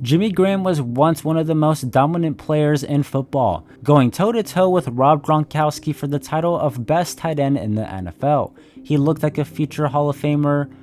Jimmy Graham was once one of the most dominant players in football, going toe-to-toe with Rob Gronkowski for the title of best tight end in the NFL. He looked like a future Hall of Famer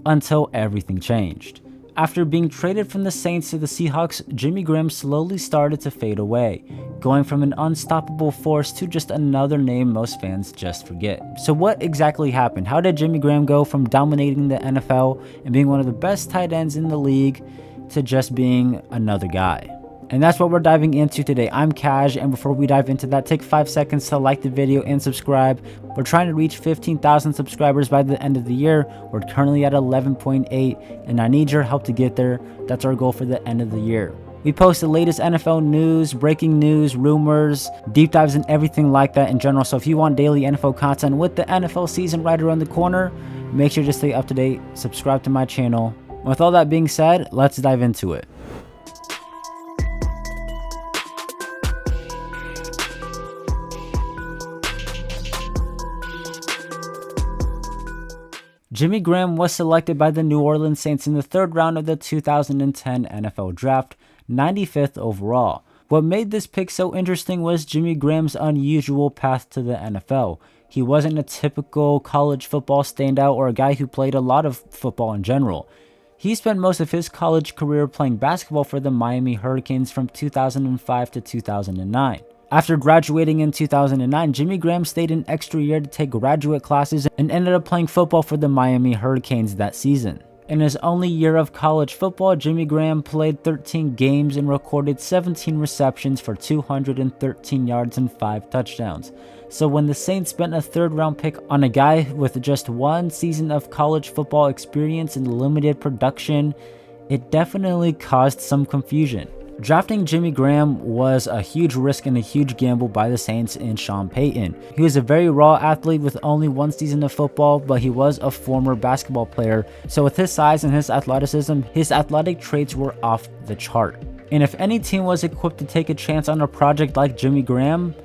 until everything changed. After being traded from the Saints to the Seahawks, Jimmy Graham slowly started to fade away, going from an unstoppable force to just another name most fans just forget. So what exactly happened? How did Jimmy Graham go from dominating the NFL and being one of the best tight ends in the league to just being another guy? And that's what we're diving into today. I'm Cash, and before we dive into that, take 5 seconds to like the video and subscribe. We're trying to reach 15,000 subscribers by the end of the year. We're currently at 11.8, and I need your help to get there. That's our goal for the end of the year. We post the latest NFL news, breaking news, rumors, deep dives, and everything like that in general. So if you want daily NFL content with the NFL season right around the corner, make sure to stay up to date, subscribe to my channel. With all that being said, let's dive into it. Jimmy Graham was selected by the New Orleans Saints in the 3rd round of the 2010 NFL Draft, 95th overall. What made this pick so interesting was Jimmy Graham's unusual path to the NFL. He wasn't a typical college football standout or a guy who played a lot of football in general. He spent most of his college career playing basketball for the Miami Hurricanes from 2005 to 2009. After graduating in 2009, Jimmy Graham stayed an extra year to take graduate classes and ended up playing football for the Miami Hurricanes that season. In his only year of college football, Jimmy Graham played 13 games and recorded 17 receptions for 213 yards and 5 touchdowns. So when the Saints spent a 3rd round pick on a guy with just 1 season of college football experience and limited production, it definitely caused some confusion. Drafting Jimmy Graham was a huge risk and a huge gamble by the Saints and Sean Payton. He was a very raw athlete with only 1 season of football, but he was a former basketball player, so with his size and his athleticism, his athletic traits were off the chart. And if any team was equipped to take a chance on a project like Jimmy Graham,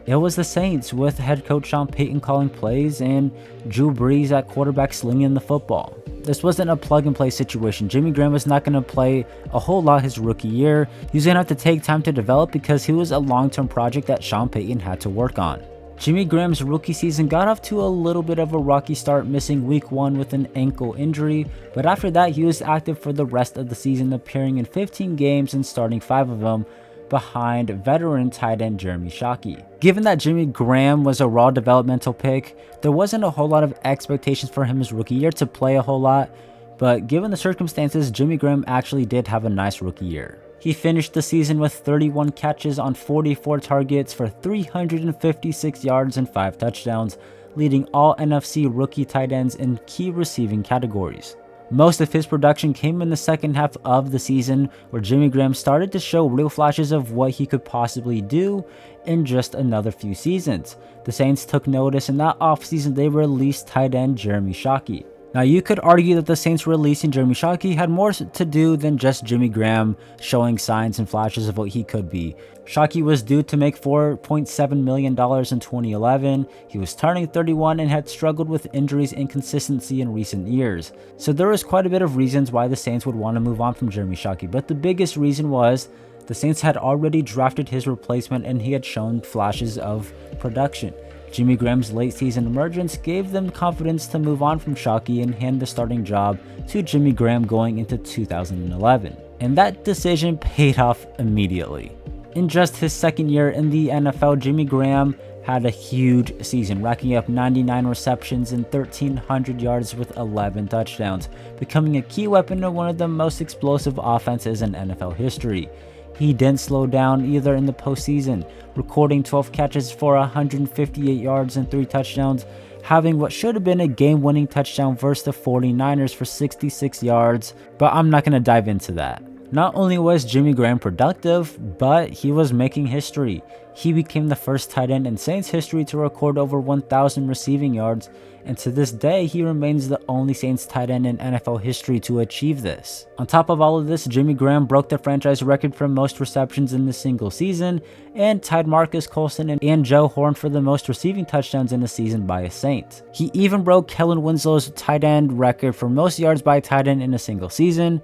it was the Saints, with head coach Sean Payton calling plays and Drew Brees at quarterback slinging the football. This wasn't a plug-and-play situation. Jimmy Graham was not going to play a whole lot his rookie year. He was going to have to take time to develop because he was a long-term project that Sean Payton had to work on. Jimmy Graham's rookie season got off to a little bit of a rocky start, missing week 1 with an ankle injury, but after that he was active for the rest of the season, appearing in 15 games and starting 5 of them, behind veteran tight end Jeremy Shockey. Given that Jimmy Graham was a raw developmental pick, there wasn't a whole lot of expectations for him his rookie year to play a whole lot, but given the circumstances, Jimmy Graham actually did have a nice rookie year. He finished the season with 31 catches on 44 targets for 356 yards and 5 touchdowns, leading all NFC rookie tight ends in key receiving categories. Most of his production came in the second half of the season, where Jimmy Graham started to show real flashes of what he could possibly do in just another few seasons. The Saints took notice, and that offseason they released tight end Jeremy Shockey. Now, you could argue that the Saints releasing Jeremy Shockey had more to do than just Jimmy Graham showing signs and flashes of what he could be. Shockey was due to make $4.7 million in 2011. He was turning 31 and had struggled with injuries and inconsistency in recent years. So there was quite a bit of reasons why the Saints would want to move on from Jeremy Shockey, but the biggest reason was the Saints had already drafted his replacement and he had shown flashes of production. Jimmy Graham's late season emergence gave them confidence to move on from Shockey and hand the starting job to Jimmy Graham going into 2011. And that decision paid off immediately. In just his 2nd year in the NFL, Jimmy Graham had a huge season, racking up 99 receptions and 1,300 yards with 11 touchdowns, becoming a key weapon in one of the most explosive offenses in NFL history. He didn't slow down either in the postseason, recording 12 catches for 158 yards and 3 touchdowns, having what should have been a game-winning touchdown versus the 49ers for 66 yards, but I'm not going to dive into that. Not only was Jimmy Graham productive, but he was making history. He became the first tight end in Saints history to record over 1,000 receiving yards, and to this day, he remains the only Saints tight end in NFL history to achieve this. On top of all of this, Jimmy Graham broke the franchise record for most receptions in a single season, and tied Marcus Colston and Joe Horn for the most receiving touchdowns in a season by a Saint. He even broke Kellen Winslow's tight end record for most yards by a tight end in a single season.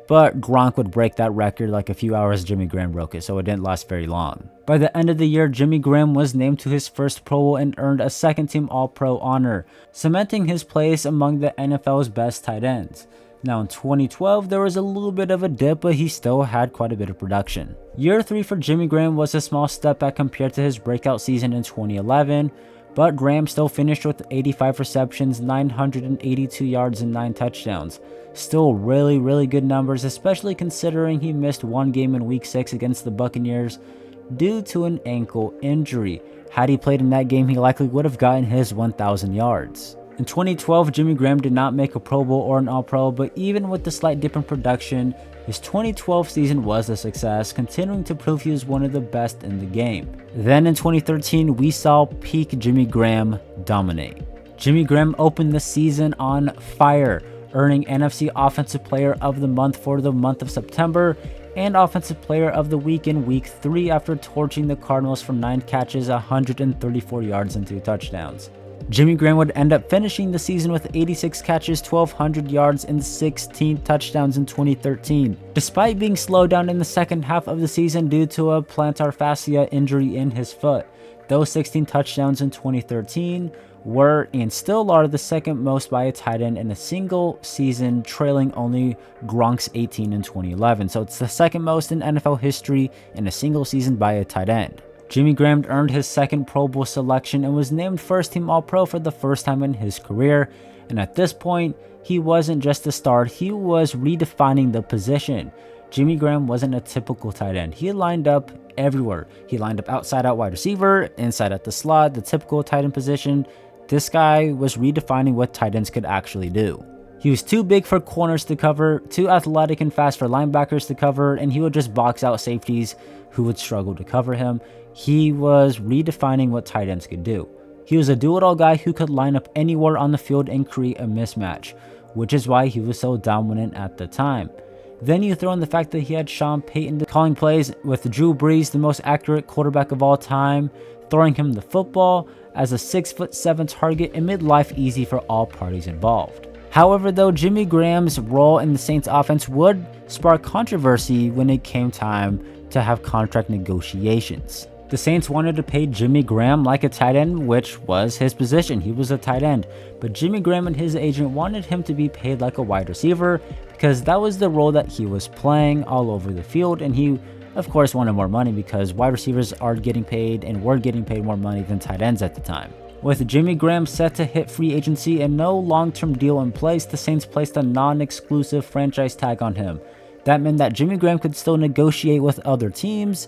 but Gronk would break that record like a few hours Jimmy Graham broke it, so it didn't last very long. By the end of the year, Jimmy Graham was named to his first Pro Bowl and earned a second-team All-Pro honor, cementing his place among the NFL's best tight ends. Now in 2012, there was a little bit of a dip, but he still had quite a bit of production. Year 3 for Jimmy Graham was a small step back compared to his breakout season in 2011, but Graham still finished with 85 receptions, 982 yards, and 9 touchdowns. Still really good numbers, especially considering he missed one game in Week 6 against the Buccaneers due to an ankle injury. Had he played in that game, he likely would have gotten his 1,000 yards. In 2012, Jimmy Graham did not make a Pro Bowl or an All-Pro, but even with the slight dip in production, his 2012 season was a success, continuing to prove he was one of the best in the game. Then in 2013, we saw peak Jimmy Graham dominate. Jimmy Graham opened the season on fire, earning NFC Offensive Player of the Month for the month of September and Offensive Player of the Week in Week 3 after torching the Cardinals for 9 catches, 134 yards, and 2 touchdowns. Jimmy Graham would end up finishing the season with 86 catches, 1,200 yards, and 16 touchdowns in 2013. Despite being slowed down in the second half of the season due to a plantar fascia injury in his foot, those 16 touchdowns in 2013 were and still are the second most by a tight end in a single season, trailing only Gronk's 18 in 2011. So it's the second most in NFL history in a single season by a tight end. Jimmy Graham earned his second Pro Bowl selection and was named first-team All-Pro for the first time in his career. And at this point, he wasn't just a star, he was redefining the position. Jimmy Graham wasn't a typical tight end. He lined up everywhere. He lined up outside out wide receiver, inside at the slot, the typical tight end position. This guy was redefining what tight ends could actually do. He was too big for corners to cover, too athletic and fast for linebackers to cover, and he would just box out safeties who would struggle to cover him. He was redefining what tight ends could do. He was a do-it-all guy who could line up anywhere on the field and create a mismatch, which is why he was so dominant at the time. Then you throw in the fact that he had Sean Payton calling plays with Drew Brees, the most accurate quarterback of all time, throwing him the football as a 6'7" target and made life easy for all parties involved. However, though, Jimmy Graham's role in the Saints offense would spark controversy when it came time to have contract negotiations. The Saints wanted to pay Jimmy Graham like a tight end, which was his position. He was a tight end. But Jimmy Graham and his agent wanted him to be paid like a wide receiver because that was the role that he was playing all over the field. And he, of course, wanted more money because wide receivers are getting paid and were getting paid more money than tight ends at the time. With Jimmy Graham set to hit free agency and no long-term deal in place, the Saints placed a non-exclusive franchise tag on him. That meant that Jimmy Graham could still negotiate with other teams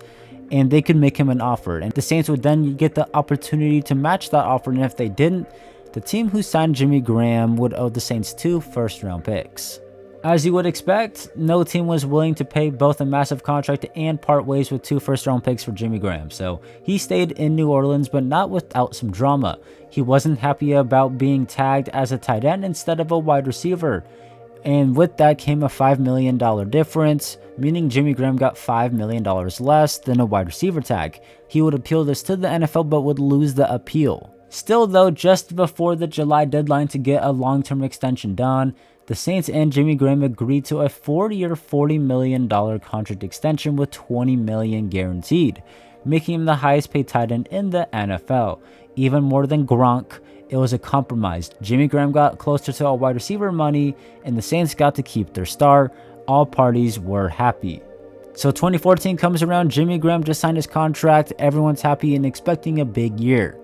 and they could make him an offer. And the Saints would then get the opportunity to match that offer, and if they didn't, the team who signed Jimmy Graham would owe the Saints 2 first-round picks. As you would expect, no team was willing to pay both a massive contract and part ways with 2 first-round picks for Jimmy Graham, so he stayed in New Orleans, but not without some drama. He wasn't happy about being tagged as a tight end instead of a wide receiver. And with that came a $5 million difference, meaning Jimmy Graham got $5 million less than a wide receiver tag. He would appeal this to the NFL but would lose the appeal. Still though, just before the July deadline to get a long-term extension done, the Saints and Jimmy Graham agreed to a 4-year, $40 million contract extension with $20 million guaranteed, making him the highest paid tight end in the NFL. Even more than Gronk, it was a compromise. Jimmy Graham got closer to all wide receiver money, and the Saints got to keep their star. All parties were happy. So 2014 comes around, Jimmy Graham just signed his contract, everyone's happy and expecting a big year.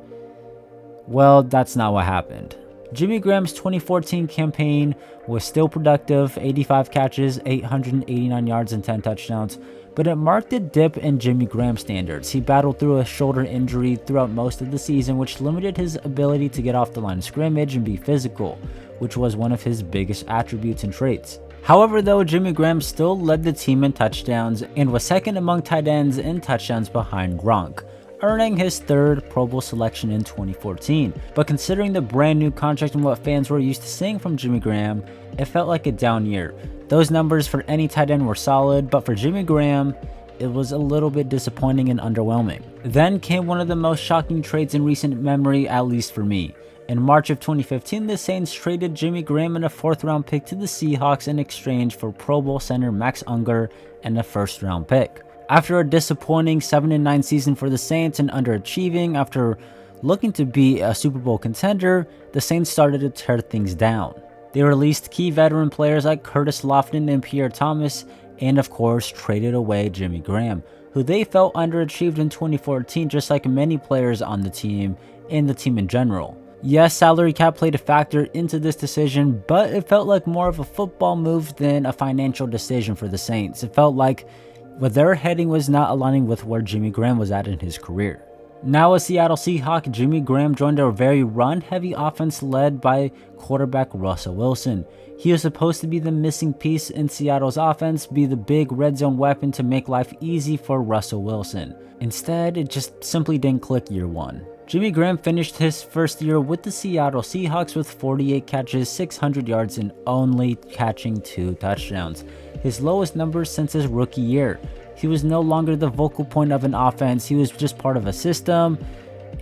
Well, that's not what happened. Jimmy Graham's 2014 campaign was still productive, 85 catches, 889 yards, and 10 touchdowns, but it marked a dip in Jimmy Graham standards. He battled through a shoulder injury throughout most of the season, which limited his ability to get off the line of scrimmage and be physical, which was one of his biggest attributes and traits. However, though, Jimmy Graham still led the team in touchdowns and was second among tight ends in touchdowns behind Gronk, earning his 3rd Pro Bowl selection in 2014. But considering the brand new contract and what fans were used to seeing from Jimmy Graham, it felt like a down year. Those numbers for any tight end were solid, but for Jimmy Graham, it was a little bit disappointing and underwhelming. Then came one of the most shocking trades in recent memory, at least for me. In March of 2015, the Saints traded Jimmy Graham and a 4th-round pick to the Seahawks in exchange for Pro Bowl center Max Unger and a 1st-round pick. After a disappointing 7-9 season for the Saints and underachieving after looking to be a Super Bowl contender, the Saints started to tear things down. They released key veteran players like Curtis Lofton and Pierre Thomas, and of course traded away Jimmy Graham, who they felt underachieved in 2014 just like many players on the team and the team in general. Yes, salary cap played a factor into this decision, but it felt like more of a football move than a financial decision for the Saints. It felt like where their heading was not aligning with where Jimmy Graham was at in his career. Now a Seattle Seahawk, Jimmy Graham joined a very run-heavy offense led by quarterback Russell Wilson. He was supposed to be the missing piece in Seattle's offense, be the big red zone weapon to make life easy for Russell Wilson. Instead, it just simply didn't click year one. Jimmy Graham finished his first year with the Seattle Seahawks with 48 catches, 600 yards, and only catching 2 touchdowns. His lowest numbers since his rookie year. He was no longer the focal point of an offense, he was just part of a system,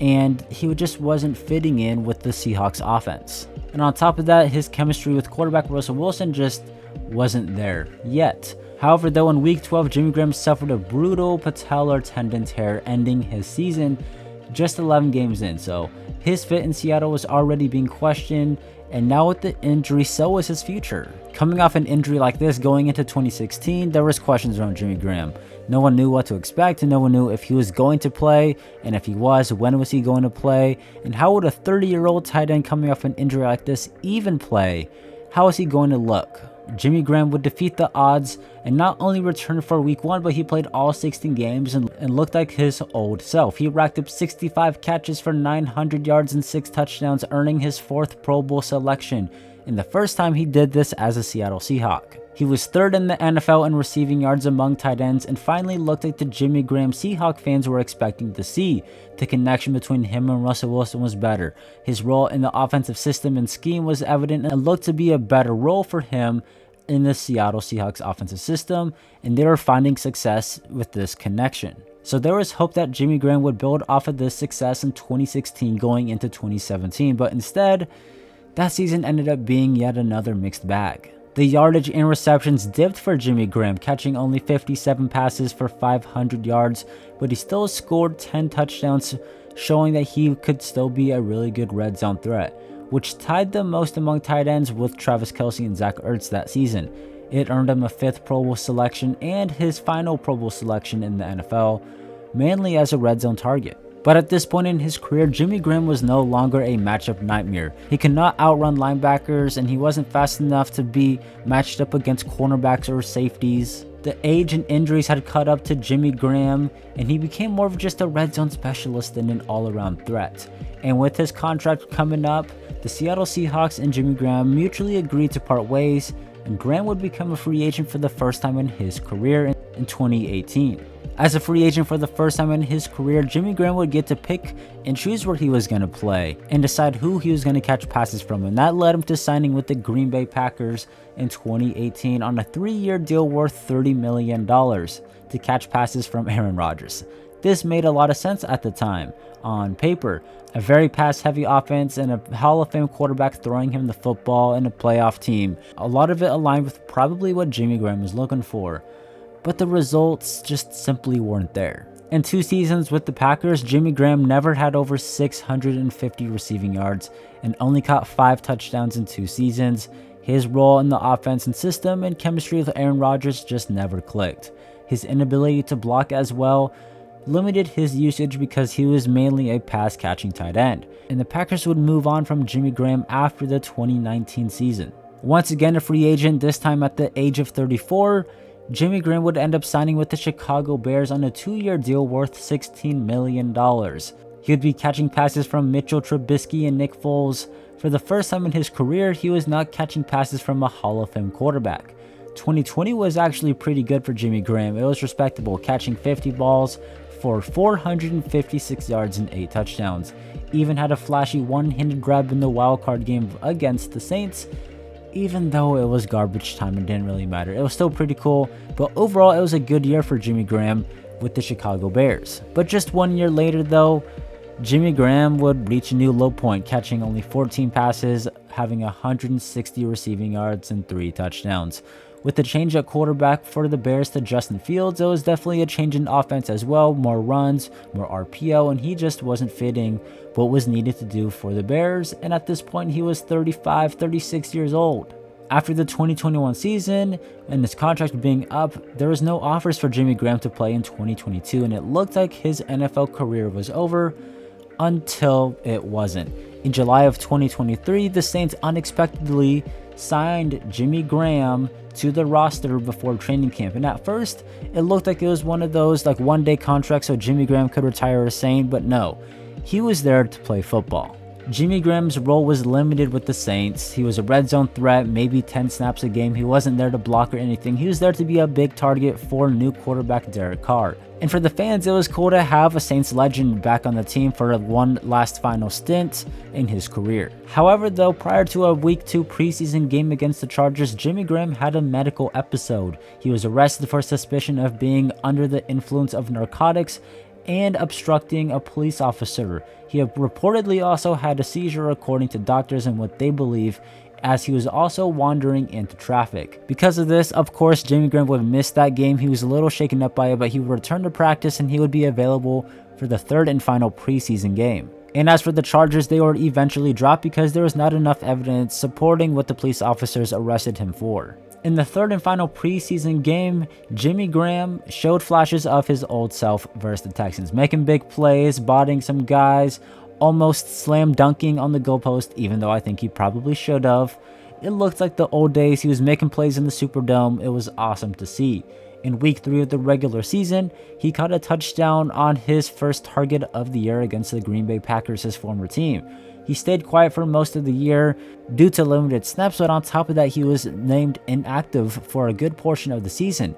and he just wasn't fitting in with the Seahawks offense. And on top of that, his chemistry with quarterback Russell Wilson just wasn't there yet. However, though, in week 12, Jimmy Graham suffered a brutal patellar tendon tear, ending his season just 11 games in, so his fit in Seattle was already being questioned, and now with the injury, so was his future. Coming off an injury like this going into 2016, there was questions around Jimmy Graham. No one knew what to expect, and no one knew if he was going to play, and if he was, when was he going to play, and how would a 30-year-old tight end coming off an injury like this even play? How is he going to look? Jimmy Graham would defeat the odds and not only return for week 1, but he played all 16 games and looked like his old self. He racked up 65 catches for 900 yards and 6 touchdowns, earning his 4th Pro Bowl selection, and the first time he did this as a Seattle Seahawk. He was 3rd in the NFL in receiving yards among tight ends and finally looked like the Jimmy Graham Seahawk fans were expecting to see. The connection between him and Russell Wilson was better. His role in the offensive system and scheme was evident and looked to be a better role for him in the Seattle Seahawks offensive system, and they were finding success with this connection. So there was hope that Jimmy Graham would build off of this success in 2016 going into 2017, but instead, that season ended up being yet another mixed bag. The yardage and receptions dipped for Jimmy Graham, catching only 57 passes for 500 yards, but he still scored 10 touchdowns, showing that he could still be a really good red zone threat, which tied the most among tight ends with Travis Kelce and Zach Ertz that season. It earned him a 5th Pro Bowl selection and his final Pro Bowl selection in the NFL, mainly as a red zone target. But at this point in his career, Jimmy Graham was no longer a matchup nightmare. He could not outrun linebackers, and he wasn't fast enough to be matched up against cornerbacks or safeties. The age and injuries had caught up to Jimmy Graham, and he became more of just a red zone specialist than an all-around threat. And with his contract coming up, the Seattle Seahawks and Jimmy Graham mutually agreed to part ways, and Graham would become a free agent for the first time in his career in 2018. As a free agent for the first time in his career, Jimmy Graham would get to pick and choose where he was going to play and decide who he was going to catch passes from, and that led him to signing with the Green Bay Packers in 2018 on a 3-year deal worth $30 million to catch passes from Aaron Rodgers. This made a lot of sense at the time. On paper, a very pass-heavy offense and a Hall of Fame quarterback throwing him the football in a playoff team. A lot of it aligned with probably what Jimmy Graham was looking for, but the results just simply weren't there. In 2 seasons with the Packers, Jimmy Graham never had over 650 receiving yards and only caught 5 touchdowns in 2 seasons. His role in the offense and system and chemistry with Aaron Rodgers just never clicked. His inability to block as well limited his usage because he was mainly a pass-catching tight end, and the Packers would move on from Jimmy Graham after the 2019 season. Once again a free agent, this time at the age of 34, Jimmy Graham would end up signing with the Chicago Bears on a 2-year deal worth $16 million. He would be catching passes from Mitchell Trubisky and Nick Foles. For the first time in his career, he was not catching passes from a Hall of Fame quarterback. 2020 was actually pretty good for Jimmy Graham. It was respectable, catching 50 balls for 456 yards and 8 touchdowns. Even had a flashy one-handed grab in the wildcard game against the Saints, even though it was garbage time and didn't really matter. It was still pretty cool, but overall it was a good year for Jimmy Graham with the Chicago Bears. But just 1 year later though, Jimmy Graham would reach a new low point, catching only 14 passes, having 160 receiving yards and 3 touchdowns. With the change at quarterback for the Bears to Justin Fields, it was definitely a change in offense as well. More runs, more RPO, and he just wasn't fitting what was needed to do for the Bears. And at this point, he was 35, 36 years old. After the 2021 season and his contract being up, there was no offers for Jimmy Graham to play in 2022, and it looked like his NFL career was over until it wasn't. In July of 2023, the Saints unexpectedly signed Jimmy Graham to the roster before training camp, and at first it looked like it was one of those like one-day contracts so Jimmy Graham could retire a Saint, but no, he was there to play football. Jimmy Graham's role was limited with the Saints. He was a red zone threat, maybe 10 snaps a game. He wasn't there to block or anything. He was there to be a big target for new quarterback Derek Carr. And for the fans, it was cool to have a Saints legend back on the team for one last final stint in his career. However, though, prior to a Week 2 preseason game against the Chargers, Jimmy Graham had a medical episode. He was arrested for suspicion of being under the influence of narcotics and obstructing a police officer. He reportedly also had a seizure according to doctors and what they believe, as he was also wandering into traffic. Because of this, of course, Jimmy Graham would miss that game. He was a little shaken up by it, but he would return to practice and he would be available for the third and final preseason game. And as for the Chargers, they were eventually dropped because there was not enough evidence supporting what the police officers arrested him for. In the third and final preseason game, Jimmy Graham showed flashes of his old self versus the Texans, making big plays, bodying some guys, almost slam dunking on the goalpost, even though I think he probably should have. It looked like the old days. He was making plays in the Superdome. It was awesome to see. In week 3 of the regular season, he caught a touchdown on his first target of the year against the Green Bay Packers, his former team. He stayed quiet for most of the year due to limited snaps, but on top of that, he was named inactive for a good portion of the season.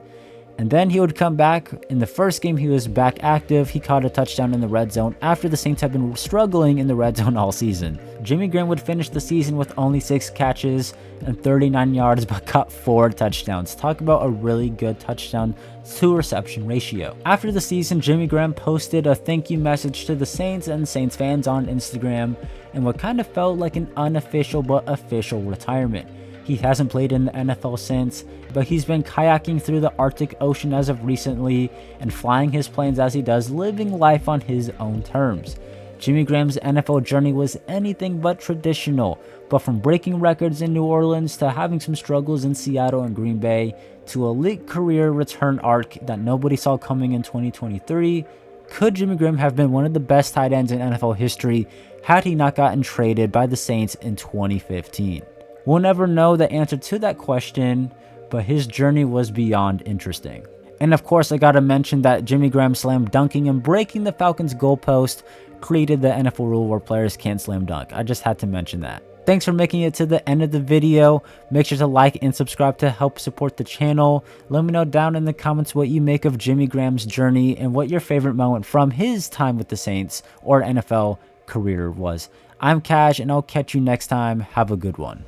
And then he would come back. In the first game, he was back active. He caught a touchdown in the red zone after the Saints have been struggling in the red zone all season. Jimmy Graham would finish the season with only 6 catches and 39 yards, but caught 4 touchdowns. Talk about a really good touchdown to reception ratio. After the season, Jimmy Graham posted a thank you message to the Saints and Saints fans on Instagram, and what kind of felt like an unofficial but official retirement. He hasn't played in the NFL since, but he's been kayaking through the Arctic Ocean as of recently and flying his planes as he does, living life on his own terms. Jimmy Graham's NFL journey was anything but traditional, but from breaking records in New Orleans to having some struggles in Seattle and Green Bay to a elite career return arc that nobody saw coming in 2023, could Jimmy Graham have been one of the best tight ends in NFL history had he not gotten traded by the Saints in 2015? We'll never know the answer to that question, but his journey was beyond interesting. And of course, I gotta mention that Jimmy Graham slam dunking and breaking the Falcons' goalpost created the NFL rule where players can't slam dunk. I just had to mention that. Thanks for making it to the end of the video. Make sure to like and subscribe to help support the channel. Let me know down in the comments what you make of Jimmy Graham's journey and what your favorite moment from his time with the Saints or NFL career was. I'm Cash, and I'll catch you next time. Have a good one.